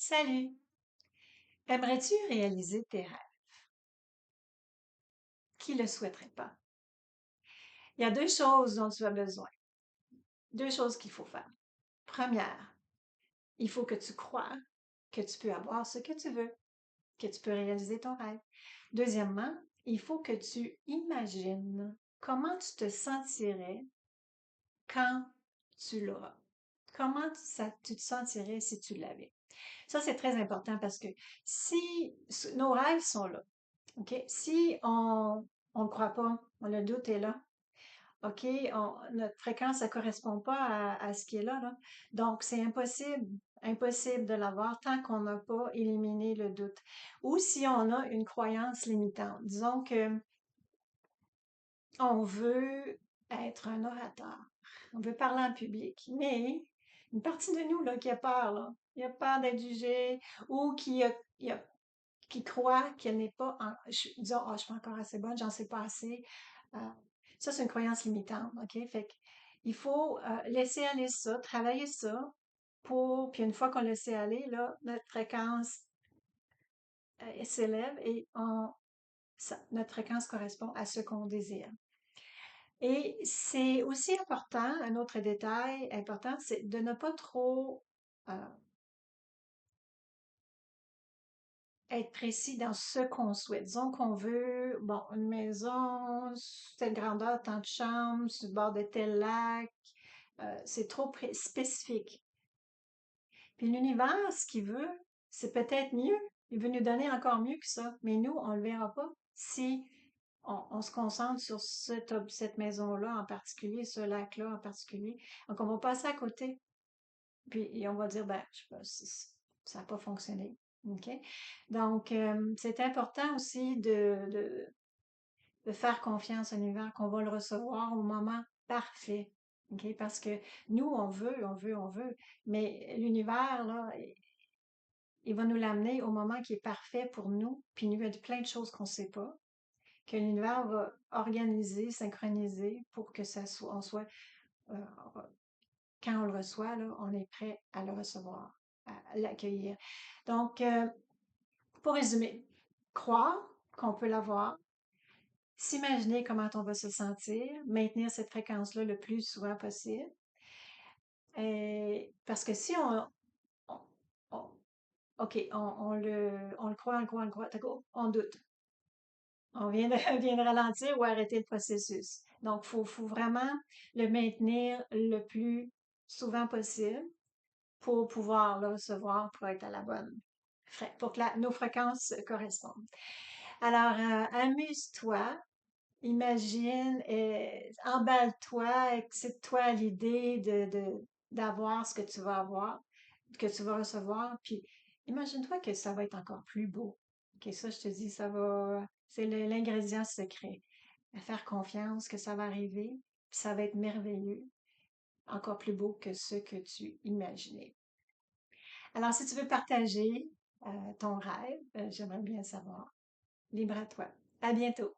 Salut! Aimerais-tu réaliser tes rêves? Qui le souhaiterait pas? Il y a deux choses dont tu as besoin. Deux choses qu'il faut faire. Première, il faut que tu crois que tu peux avoir ce que tu veux, que tu peux réaliser ton rêve. Deuxièmement, il faut que tu imagines comment tu te sentirais quand tu l'auras. Tu te sentirais si tu l'avais. Ça, c'est très important parce que si nos rêves sont là, OK? Si on ne croit pas, le doute est là, OK? Notre fréquence, ça ne correspond pas à ce qui est là, là. Donc, c'est impossible de l'avoir tant qu'on n'a pas éliminé le doute. Ou si on a une croyance limitante. Disons que on veut être un orateur, on veut parler en public, mais une partie de nous là, qui a peur, là, il a peur d'être jugé ou qui croit qu'elle n'est pas disons, ah, je suis pas encore assez bonne, j'en sais pas assez. Euh, Ça, c'est une croyance limitante, OK? Fait il faut laisser aller ça, travailler ça puis une fois qu'on le laisse aller, là, notre fréquence s'élève et notre fréquence correspond à ce qu'on désire. Et c'est aussi important, un autre détail important, c'est de ne pas trop être précis dans ce qu'on souhaite. Disons qu'on veut, bon, une maison, telle grandeur, tant de chambres, sur le bord de tel lac. C'est trop spécifique. Puis l'univers, ce qu'il veut, c'est peut-être mieux. Il veut nous donner encore mieux que ça. Mais nous, on ne le verra pas si on se concentre sur cette maison-là en particulier, ce lac-là en particulier. Donc, on va passer à côté. Puis et on va dire, ben, je sais pas, ça n'a pas fonctionné. OK? Donc, c'est important aussi de faire confiance à l'univers, qu'on va le recevoir au moment parfait. OK? Parce que nous, on veut, mais l'univers, là, il va nous l'amener au moment qui est parfait pour nous, puis il y a plein de choses qu'on ne sait pas, que l'univers va organiser, synchroniser pour que on soit, euh, quand on le reçoit, là, on est prêt à le recevoir, à l'accueillir. Donc, pour résumer, croire qu'on peut l'avoir, s'imaginer comment on va se sentir, maintenir cette fréquence-là le plus souvent possible. Parce que si on- on- OK, on le croit, d'accord, on doute. On vient de, vient de ralentir ou arrêter le processus. Donc, faut vraiment le maintenir le plus souvent possible pour pouvoir le recevoir, pour être à la bonne, pour que nos fréquences correspondent. Alors, amuse-toi, imagine, emballe-toi, excite-toi à l'idée d'avoir ce que tu vas avoir, que tu vas recevoir, puis imagine-toi que ça va être encore plus beau. OK, ça, je te dis, c'est l'ingrédient secret. À faire confiance que ça va arriver, puis ça va être merveilleux, encore plus beau que ce que tu imaginais. Alors, si tu veux partager ton rêve, j'aimerais bien savoir. Libre à toi. À bientôt.